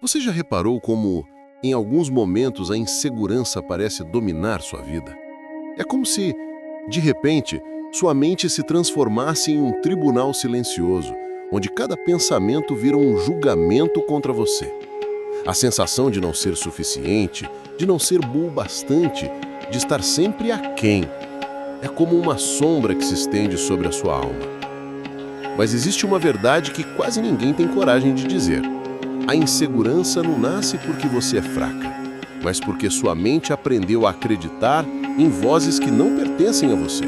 Você já reparou como, em alguns momentos, a insegurança parece dominar sua vida? É como se, de repente, sua mente se transformasse em um tribunal silencioso, onde cada pensamento vira um julgamento contra você. A sensação de não ser suficiente, de não ser bom o bastante, de estar sempre aquém, é como uma sombra que se estende sobre a sua alma. Mas existe uma verdade que quase ninguém tem coragem de dizer. A insegurança não nasce porque você é fraca, mas porque sua mente aprendeu a acreditar em vozes que não pertencem a você.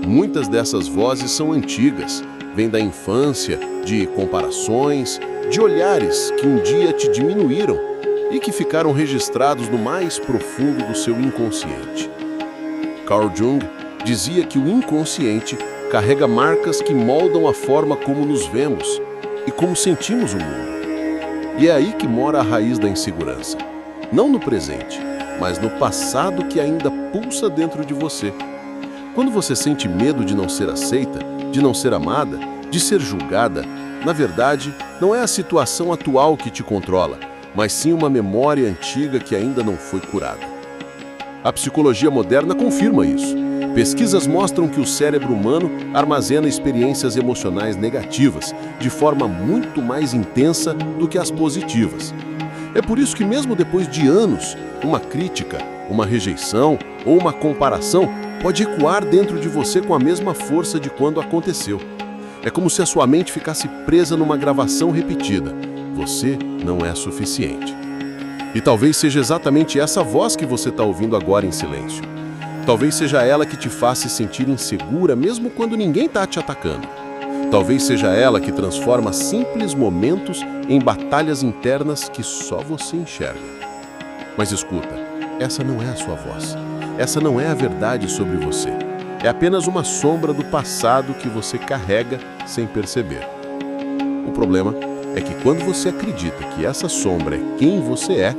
Muitas dessas vozes são antigas, vêm da infância, de comparações, de olhares que um dia te diminuíram e que ficaram registrados no mais profundo do seu inconsciente. Carl Jung dizia que o inconsciente carrega marcas que moldam a forma como nos vemos e como sentimos o mundo. E é aí que mora a raiz da insegurança. Não no presente, mas no passado que ainda pulsa dentro de você. Quando você sente medo de não ser aceita, de não ser amada, de ser julgada, na verdade, não é a situação atual que te controla, mas sim uma memória antiga que ainda não foi curada. A psicologia moderna confirma isso. Pesquisas mostram que o cérebro humano armazena experiências emocionais negativas de forma muito mais intensa do que as positivas. É por isso que mesmo depois de anos, uma crítica, uma rejeição ou uma comparação pode ecoar dentro de você com a mesma força de quando aconteceu. É como se a sua mente ficasse presa numa gravação repetida. Você não é suficiente. E talvez seja exatamente essa voz que você está ouvindo agora em silêncio. Talvez seja ela que te faça se sentir insegura mesmo quando ninguém está te atacando. Talvez seja ela que transforma simples momentos em batalhas internas que só você enxerga. Mas escuta, essa não é a sua voz. Essa não é a verdade sobre você. É apenas uma sombra do passado que você carrega sem perceber. O problema é que quando você acredita que essa sombra é quem você é,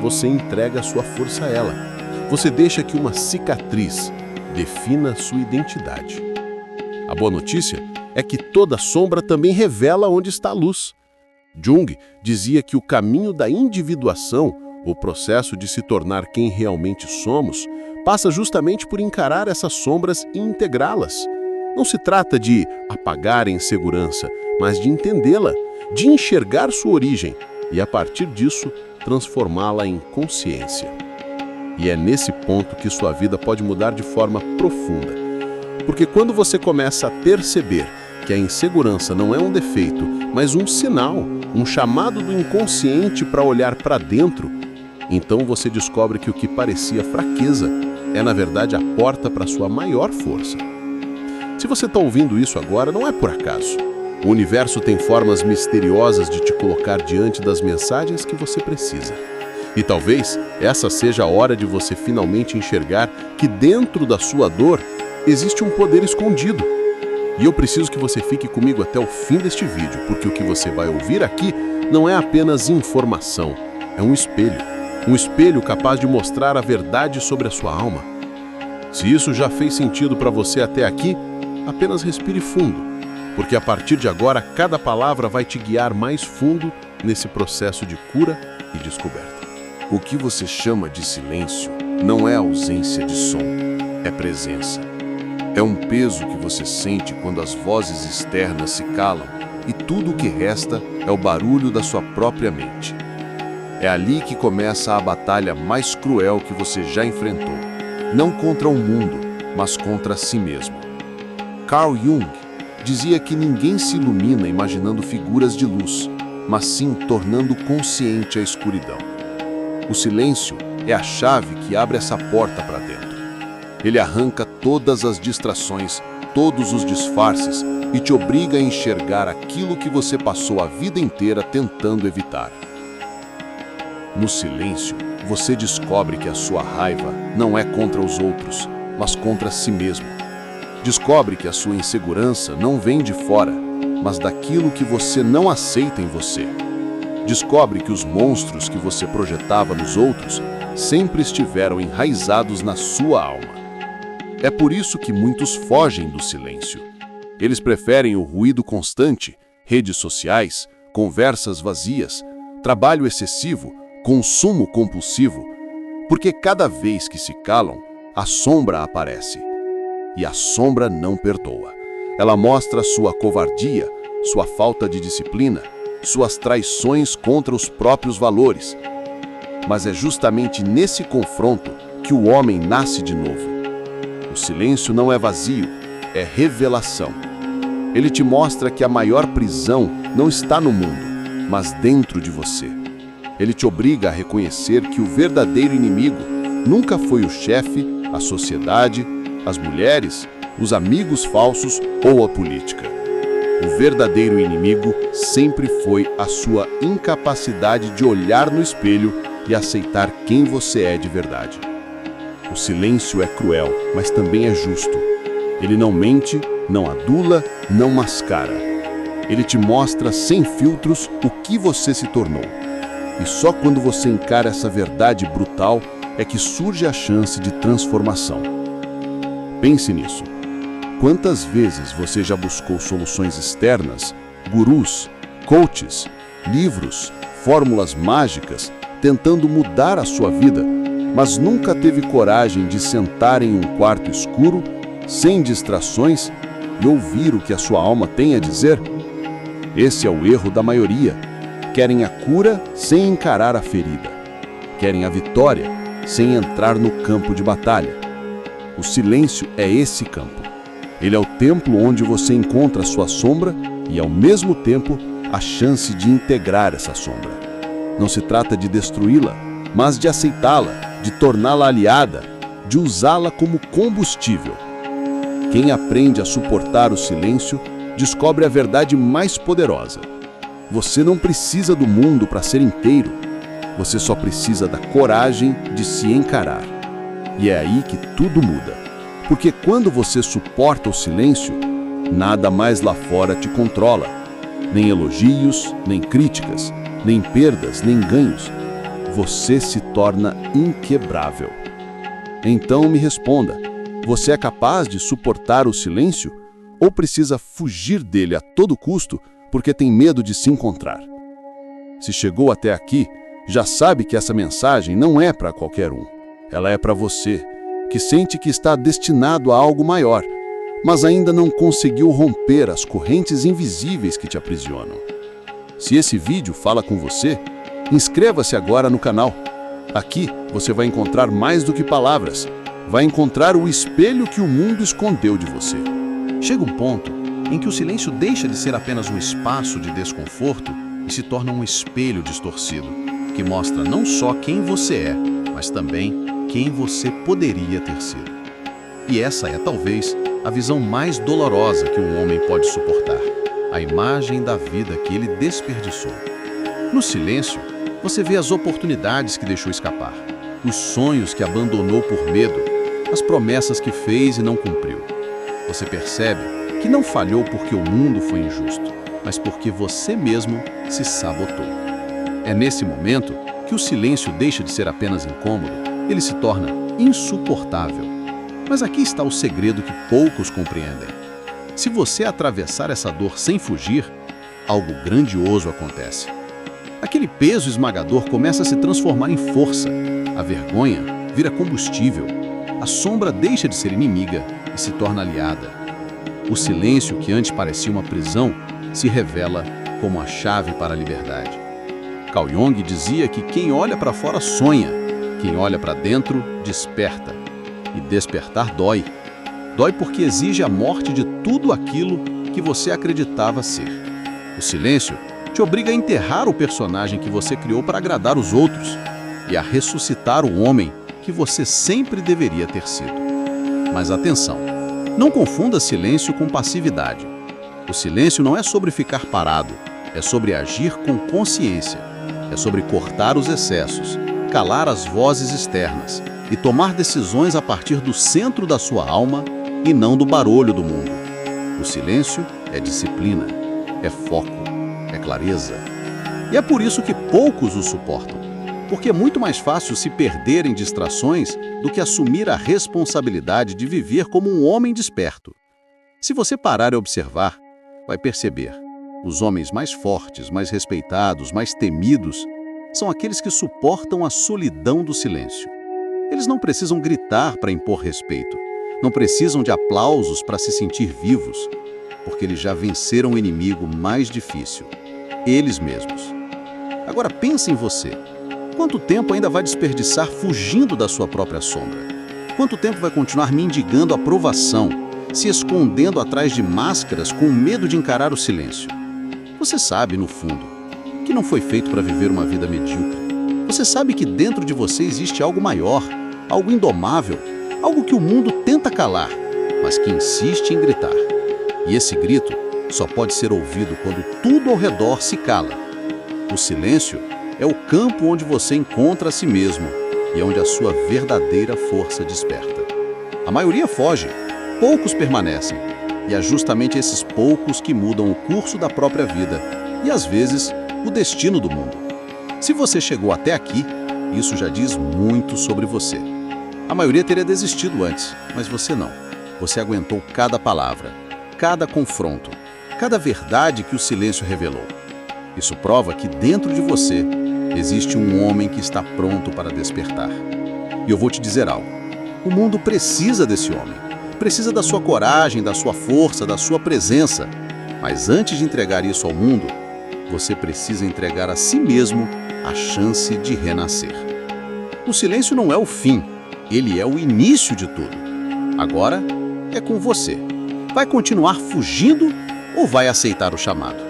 você entrega a sua força a ela. Você deixa que uma cicatriz defina sua identidade. A boa notícia é que toda sombra também revela onde está a luz. Jung dizia que o caminho da individuação, o processo de se tornar quem realmente somos, passa justamente por encarar essas sombras e integrá-las. Não se trata de apagar a insegurança, mas de entendê-la, de enxergar sua origem e, a partir disso, transformá-la em consciência. E é nesse ponto que sua vida pode mudar de forma profunda. Porque quando você começa a perceber que a insegurança não é um defeito, mas um sinal, um chamado do inconsciente para olhar para dentro, então você descobre que o que parecia fraqueza é, na verdade, a porta para sua maior força. Se você está ouvindo isso agora, não é por acaso. O universo tem formas misteriosas de te colocar diante das mensagens que você precisa. E talvez essa seja a hora de você finalmente enxergar que dentro da sua dor existe um poder escondido. E eu preciso que você fique comigo até o fim deste vídeo, porque o que você vai ouvir aqui não é apenas informação, é um espelho capaz de mostrar a verdade sobre a sua alma. Se isso já fez sentido para você até aqui, apenas respire fundo, porque a partir de agora cada palavra vai te guiar mais fundo nesse processo de cura e descoberta. O que você chama de silêncio não é ausência de som, é presença. É um peso que você sente quando as vozes externas se calam e tudo o que resta é o barulho da sua própria mente. É ali que começa a batalha mais cruel que você já enfrentou. Não contra o mundo, mas contra si mesmo. Carl Jung dizia que ninguém se ilumina imaginando figuras de luz, mas sim tornando consciente a escuridão. O silêncio é a chave que abre essa porta para dentro. Ele arranca todas as distrações, todos os disfarces e te obriga a enxergar aquilo que você passou a vida inteira tentando evitar. No silêncio, você descobre que a sua raiva não é contra os outros, mas contra si mesmo. Descobre que a sua insegurança não vem de fora, mas daquilo que você não aceita em você. Descobre que os monstros que você projetava nos outros sempre estiveram enraizados na sua alma. É por isso que muitos fogem do silêncio. Eles preferem o ruído constante, redes sociais, conversas vazias, trabalho excessivo, consumo compulsivo, porque cada vez que se calam, a sombra aparece. E a sombra não perdoa. Ela mostra sua covardia, sua falta de disciplina, suas traições contra os próprios valores. Mas é justamente nesse confronto que o homem nasce de novo. O silêncio não é vazio, é revelação. Ele te mostra que a maior prisão não está no mundo, mas dentro de você. Ele te obriga a reconhecer que o verdadeiro inimigo nunca foi o chefe, a sociedade, as mulheres, os amigos falsos ou a política. O verdadeiro inimigo sempre foi a sua incapacidade de olhar no espelho e aceitar quem você é de verdade. O silêncio é cruel, mas também é justo. Ele não mente, não adula, não mascara. Ele te mostra sem filtros o que você se tornou. E só quando você encara essa verdade brutal é que surge a chance de transformação. Pense nisso. Quantas vezes você já buscou soluções externas, gurus, coaches, livros, fórmulas mágicas, tentando mudar a sua vida, mas nunca teve coragem de sentar em um quarto escuro, sem distrações, e ouvir o que a sua alma tem a dizer? Esse é o erro da maioria. Querem a cura sem encarar a ferida. Querem a vitória sem entrar no campo de batalha. O silêncio é esse campo. Ele é o templo onde você encontra a sua sombra e, ao mesmo tempo, a chance de integrar essa sombra. Não se trata de destruí-la, mas de aceitá-la, de torná-la aliada, de usá-la como combustível. Quem aprende a suportar o silêncio descobre a verdade mais poderosa. Você não precisa do mundo para ser inteiro. Você só precisa da coragem de se encarar. E é aí que tudo muda. Porque quando você suporta o silêncio, nada mais lá fora te controla. Nem elogios, nem críticas, nem perdas, nem ganhos. Você se torna inquebrável. Então me responda, você é capaz de suportar o silêncio? Ou precisa fugir dele a todo custo porque tem medo de se encontrar? Se chegou até aqui, já sabe que essa mensagem não é para qualquer um. Ela é para você, que sente que está destinado a algo maior, mas ainda não conseguiu romper as correntes invisíveis que te aprisionam. Se esse vídeo fala com você, inscreva-se agora no canal. Aqui você vai encontrar mais do que palavras. Vai encontrar o espelho que o mundo escondeu de você. Chega um ponto em que o silêncio deixa de ser apenas um espaço de desconforto e se torna um espelho distorcido, que mostra não só quem você é, mas também quem você poderia ter sido. E essa é, talvez, a visão mais dolorosa que um homem pode suportar, a imagem da vida que ele desperdiçou. No silêncio, você vê as oportunidades que deixou escapar, os sonhos que abandonou por medo, as promessas que fez e não cumpriu. Você percebe que não falhou porque o mundo foi injusto, mas porque você mesmo se sabotou. É nesse momento que o silêncio deixa de ser apenas incômodo, ele se torna insuportável. Mas aqui está o segredo que poucos compreendem. Se você atravessar essa dor sem fugir, algo grandioso acontece. Aquele peso esmagador começa a se transformar em força. A vergonha vira combustível. A sombra deixa de ser inimiga e se torna aliada. O silêncio, que antes parecia uma prisão, se revela como a chave para a liberdade. Carl Jung dizia que quem olha para fora sonha, quem olha para dentro desperta. E despertar dói. Dói porque exige a morte de tudo aquilo que você acreditava ser. O silêncio te obriga a enterrar o personagem que você criou para agradar os outros e a ressuscitar o homem que você sempre deveria ter sido. Mas atenção, não confunda silêncio com passividade. O silêncio não é sobre ficar parado, é sobre agir com consciência, é sobre cortar os excessos, calar as vozes externas e tomar decisões a partir do centro da sua alma e não do barulho do mundo. O silêncio é disciplina, é foco, é clareza. E é por isso que poucos o suportam, porque é muito mais fácil se perder em distrações do que assumir a responsabilidade de viver como um homem desperto. Se você parar e observar, vai perceber. Os homens mais fortes, mais respeitados, mais temidos, são aqueles que suportam a solidão do silêncio. Eles não precisam gritar para impor respeito, não precisam de aplausos para se sentir vivos, porque eles já venceram o inimigo mais difícil, eles mesmos. Agora pense em você. Quanto tempo ainda vai desperdiçar fugindo da sua própria sombra? Quanto tempo vai continuar mendigando aprovação, se escondendo atrás de máscaras com medo de encarar o silêncio? Você sabe, no fundo, que não foi feito para viver uma vida medíocre. Você sabe que dentro de você existe algo maior, algo indomável, algo que o mundo tenta calar, mas que insiste em gritar. E esse grito só pode ser ouvido quando tudo ao redor se cala. O silêncio é o campo onde você encontra a si mesmo e é onde a sua verdadeira força desperta. A maioria foge, poucos permanecem, e é justamente esses poucos que mudam o curso da própria vida e, às vezes, o destino do mundo. Se você chegou até aqui, isso já diz muito sobre você. A maioria teria desistido antes, mas você não. Você aguentou cada palavra, cada confronto, cada verdade que o silêncio revelou. Isso prova que dentro de você existe um homem que está pronto para despertar. E eu vou te dizer algo. O mundo precisa desse homem. Precisa da sua coragem, da sua força, da sua presença. Mas antes de entregar isso ao mundo, você precisa entregar a si mesmo a chance de renascer. O silêncio não é o fim, ele é o início de tudo. Agora é com você. Vai continuar fugindo ou vai aceitar o chamado?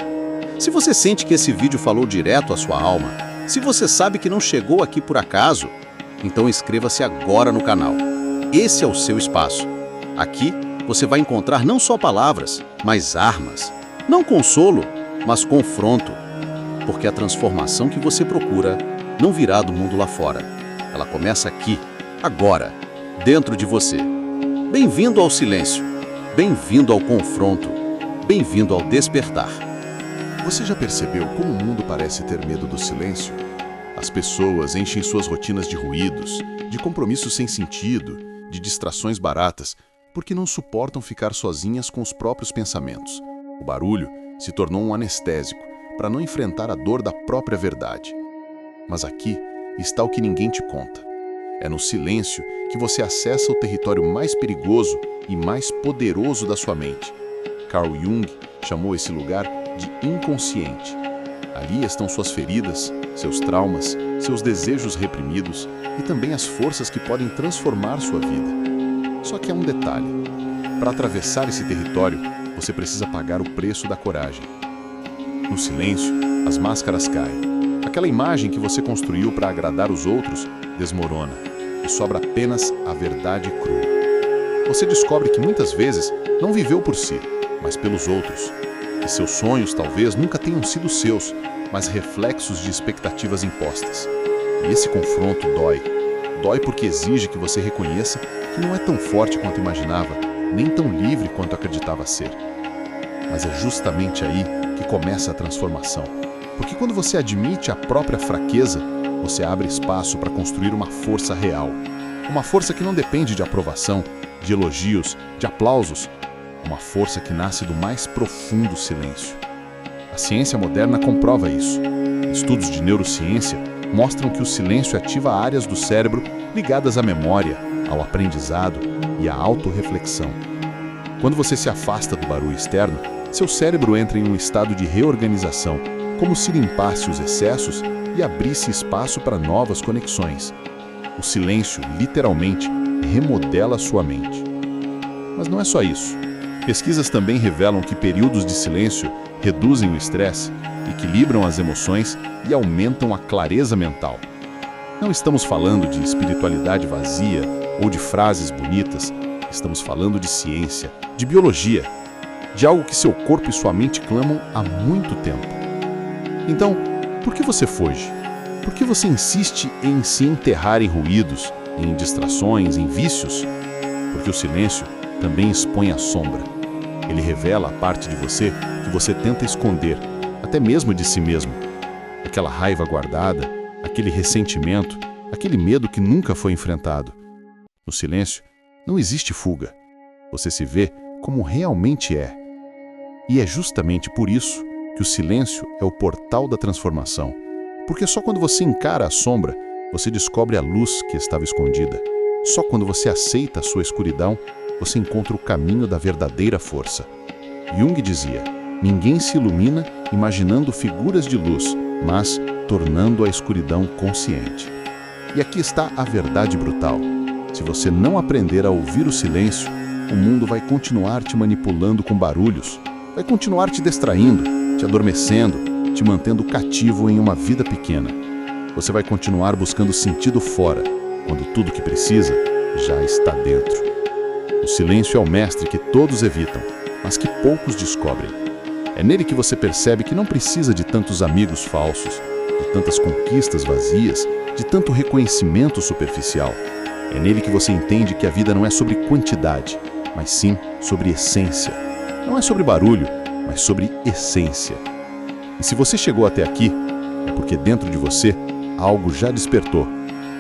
Se você sente que esse vídeo falou direto à sua alma, se você sabe que não chegou aqui por acaso, então inscreva-se agora no canal. Esse é o seu espaço. Aqui você vai encontrar não só palavras, mas armas. Não consolo, mas confronto. Porque a transformação que você procura não virá do mundo lá fora. Ela começa aqui, agora, dentro de você. Bem-vindo ao silêncio. Bem-vindo ao confronto. Bem-vindo ao despertar. Você já percebeu como o mundo parece ter medo do silêncio? As pessoas enchem suas rotinas de ruídos, de compromissos sem sentido, de distrações baratas, porque não suportam ficar sozinhas com os próprios pensamentos. O barulho se tornou um anestésico para não enfrentar a dor da própria verdade. Mas aqui está o que ninguém te conta. É no silêncio que você acessa o território mais perigoso e mais poderoso da sua mente. Carl Jung chamou esse lugar de inconsciente. Ali estão suas feridas, seus traumas, seus desejos reprimidos e também as forças que podem transformar sua vida. Só que há um detalhe. Para atravessar esse território, você precisa pagar o preço da coragem. No silêncio, as máscaras caem. Aquela imagem que você construiu para agradar os outros desmorona e sobra apenas a verdade crua. Você descobre que muitas vezes não viveu por si, mas pelos outros. E seus sonhos talvez nunca tenham sido seus, mas reflexos de expectativas impostas. E esse confronto dói. Dói porque exige que você reconheça que não é tão forte quanto imaginava, nem tão livre quanto acreditava ser. Mas é justamente aí que começa a transformação. Porque quando você admite a própria fraqueza, você abre espaço para construir uma força real. Uma força que não depende de aprovação, de elogios, de aplausos. Uma força que nasce do mais profundo silêncio. A ciência moderna comprova isso. Estudos de neurociência mostram que o silêncio ativa áreas do cérebro ligadas à memória, ao aprendizado e à autorreflexão. Quando você se afasta do barulho externo, seu cérebro entra em um estado de reorganização, como se limpasse os excessos e abrisse espaço para novas conexões. O silêncio, literalmente, remodela sua mente. Mas não é só isso. Pesquisas também revelam que períodos de silêncio reduzem o estresse, equilibram as emoções e aumentam a clareza mental. Não estamos falando de espiritualidade vazia ou de frases bonitas, estamos falando de ciência, de biologia, de algo que seu corpo e sua mente clamam há muito tempo. Então, por que você foge? Por que você insiste em se enterrar em ruídos, em distrações, em vícios? Porque o silêncio também expõe a sombra. Ele revela a parte de você que você tenta esconder, até mesmo de si mesmo. Aquela raiva guardada, aquele ressentimento, aquele medo que nunca foi enfrentado. No silêncio, não existe fuga. Você se vê como realmente é. E é justamente por isso que o silêncio é o portal da transformação, porque só quando você encara a sombra, você descobre a luz que estava escondida. Só quando você aceita a sua escuridão, você encontra o caminho da verdadeira força. Jung dizia: ninguém se ilumina imaginando figuras de luz, mas tornando a escuridão consciente. E aqui está a verdade brutal. Se você não aprender a ouvir o silêncio, o mundo vai continuar te manipulando com barulhos, vai continuar te distraindo, te adormecendo, te mantendo cativo em uma vida pequena. Você vai continuar buscando sentido fora, quando tudo que precisa já está dentro. O silêncio é o mestre que todos evitam, mas que poucos descobrem. É nele que você percebe que não precisa de tantos amigos falsos, de tantas conquistas vazias, de tanto reconhecimento superficial. É nele que você entende que a vida não é sobre quantidade, mas sim sobre essência. Não é sobre barulho, mas sobre essência. E se você chegou até aqui, é porque dentro de você algo já despertou.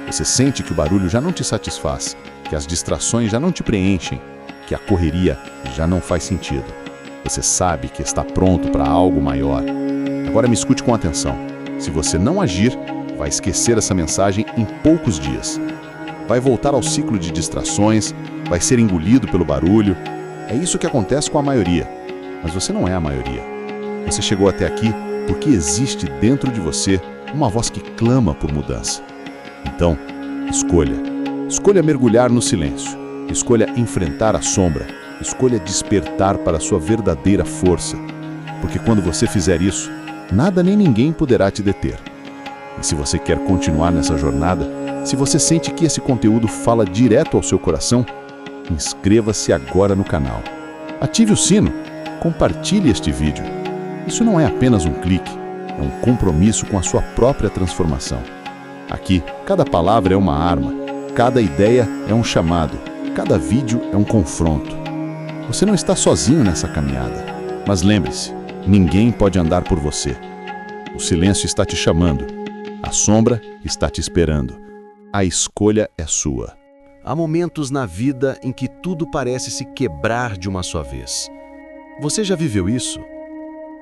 Você sente que o barulho já não te satisfaz, que as distrações já não te preenchem, que a correria já não faz sentido. Você sabe que está pronto para algo maior. Agora me escute com atenção. Se você não agir, vai esquecer essa mensagem em poucos dias. Vai voltar ao ciclo de distrações, vai ser engolido pelo barulho. É isso que acontece com a maioria. Mas você não é a maioria. Você chegou até aqui porque existe dentro de você uma voz que clama por mudança. Então, escolha. Escolha mergulhar no silêncio. Escolha enfrentar a sombra. Escolha despertar para a sua verdadeira força. Porque quando você fizer isso, nada nem ninguém poderá te deter. E se você quer continuar nessa jornada, se você sente que esse conteúdo fala direto ao seu coração, inscreva-se agora no canal. Ative o sino. Compartilhe este vídeo. Isso não é apenas um clique, é um compromisso com a sua própria transformação. Aqui, cada palavra é uma arma, cada ideia é um chamado, cada vídeo é um confronto. Você não está sozinho nessa caminhada, mas lembre-se, ninguém pode andar por você. O silêncio está te chamando, a sombra está te esperando. A escolha é sua. Há momentos na vida em que tudo parece se quebrar de uma só vez. Você já viveu isso?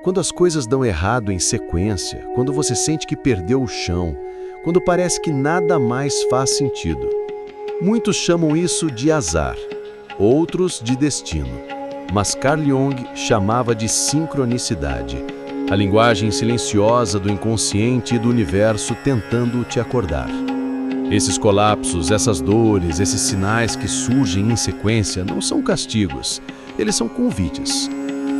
Quando as coisas dão errado em sequência, quando você sente que perdeu o chão, quando parece que nada mais faz sentido. Muitos chamam isso de azar, outros de destino, mas Carl Jung chamava de sincronicidade, a linguagem silenciosa do inconsciente e do universo tentando te acordar. Esses colapsos, essas dores, esses sinais que surgem em sequência não são castigos, eles são convites.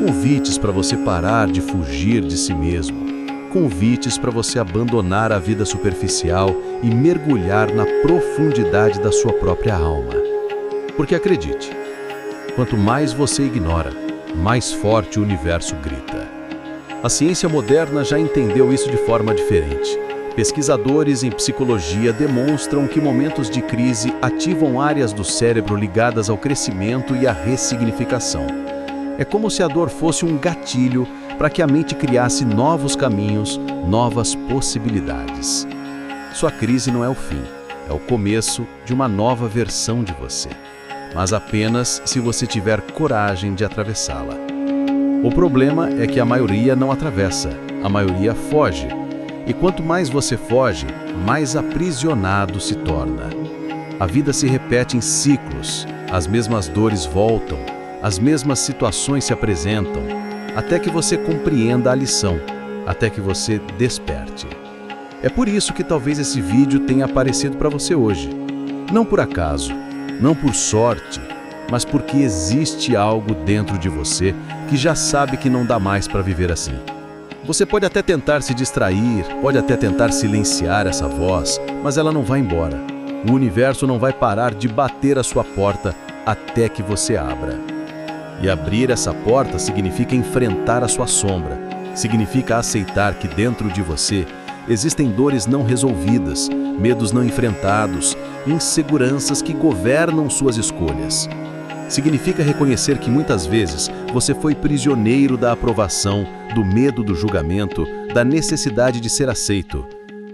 Convites para você parar de fugir de si mesmo. Convites para você abandonar a vida superficial e mergulhar na profundidade da sua própria alma. Porque acredite, quanto mais você ignora, mais forte o universo grita. A ciência moderna já entendeu isso de forma diferente. Pesquisadores em psicologia demonstram que momentos de crise ativam áreas do cérebro ligadas ao crescimento e à ressignificação. É como se a dor fosse um gatilho para que a mente criasse novos caminhos, novas possibilidades. Sua crise não é o fim, é o começo de uma nova versão de você, mas apenas se você tiver coragem de atravessá-la. O problema é que a maioria não atravessa, a maioria foge. E quanto mais você foge, mais aprisionado se torna. A vida se repete em ciclos, as mesmas dores voltam, as mesmas situações se apresentam, até que você compreenda a lição, até que você desperte. É por isso que talvez esse vídeo tenha aparecido para você hoje. Não por acaso, não por sorte, mas porque existe algo dentro de você que já sabe que não dá mais para viver assim. Você pode até tentar se distrair, pode até tentar silenciar essa voz, mas ela não vai embora. O universo não vai parar de bater a sua porta até que você abra. E abrir essa porta significa enfrentar a sua sombra, significa aceitar que dentro de você existem dores não resolvidas, medos não enfrentados, inseguranças que governam suas escolhas. Significa reconhecer que muitas vezes você foi prisioneiro da aprovação, do medo do julgamento, da necessidade de ser aceito.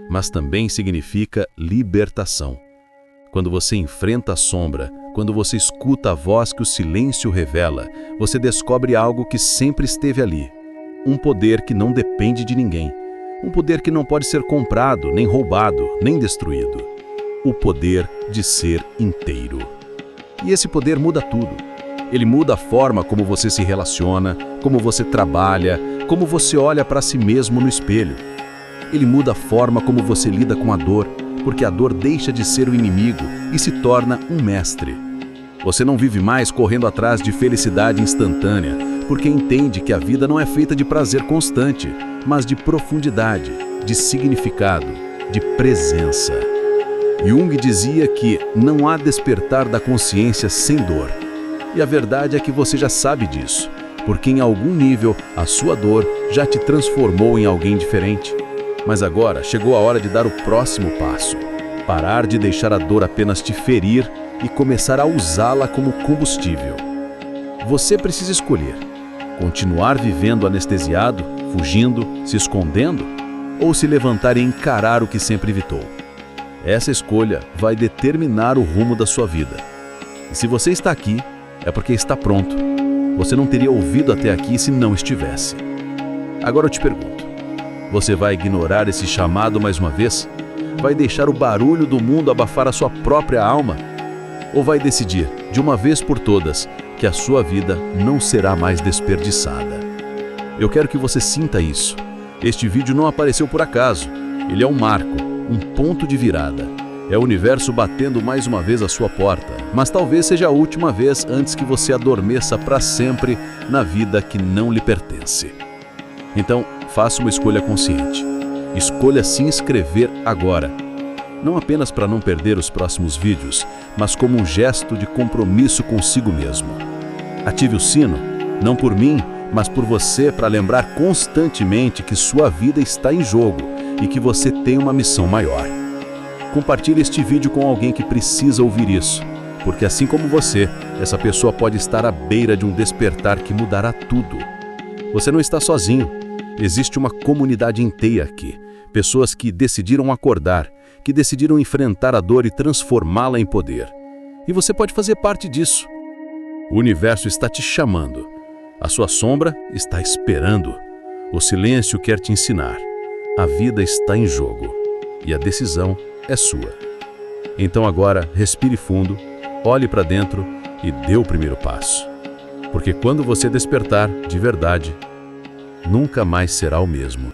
Mas também significa libertação. Quando você enfrenta a sombra, quando você escuta a voz que o silêncio revela, você descobre algo que sempre esteve ali. um poder que não depende de ninguém. Um poder que não pode ser comprado, nem roubado, nem destruído. O poder de ser inteiro. E esse poder muda tudo. Ele muda a forma como você se relaciona, como você trabalha, como você olha para si mesmo no espelho. Ele muda a forma como você lida com a dor, porque a dor deixa de ser o inimigo e se torna um mestre. Você não vive mais correndo atrás de felicidade instantânea, porque entende que a vida não é feita de prazer constante, mas de profundidade, de significado, de presença. Jung dizia que não há despertar da consciência sem dor. E a verdade é que você já sabe disso, porque em algum nível a sua dor já te transformou em alguém diferente. Mas agora chegou a hora de dar o próximo passo. Parar de deixar a dor apenas te ferir e começar a usá-la como combustível. Você precisa escolher: continuar vivendo anestesiado, fugindo, se escondendo, ou se levantar e encarar o que sempre evitou. Essa escolha vai determinar o rumo da sua vida. E se você está aqui, é porque está pronto. Você não teria ouvido até aqui se não estivesse. Agora eu te pergunto: você vai ignorar esse chamado mais uma vez? Vai deixar o barulho do mundo abafar a sua própria alma? Ou vai decidir, de uma vez por todas, que a sua vida não será mais desperdiçada? Eu quero que você sinta isso. Este vídeo não apareceu por acaso. Ele é um marco, um ponto de virada. É o universo batendo mais uma vez a sua porta, mas talvez seja a última vez antes que você adormeça para sempre na vida que não lhe pertence. Então, faça uma escolha consciente. Escolha se inscrever agora. Não apenas para não perder os próximos vídeos, mas como um gesto de compromisso consigo mesmo. Ative o sino, não por mim, mas por você, para lembrar constantemente que sua vida está em jogo e que você tem uma missão maior. Compartilhe este vídeo com alguém que precisa ouvir isso, porque assim como você, essa pessoa pode estar à beira de um despertar que mudará tudo. Você não está sozinho. Existe uma comunidade inteira aqui. Pessoas que decidiram acordar, que decidiram enfrentar a dor e transformá-la em poder. E você pode fazer parte disso. O universo está te chamando. A sua sombra está esperando. O silêncio quer te ensinar. A vida está em jogo. E a decisão é sua. Então agora, respire fundo, olhe para dentro e dê o primeiro passo. Porque quando você despertar de verdade, nunca mais será o mesmo.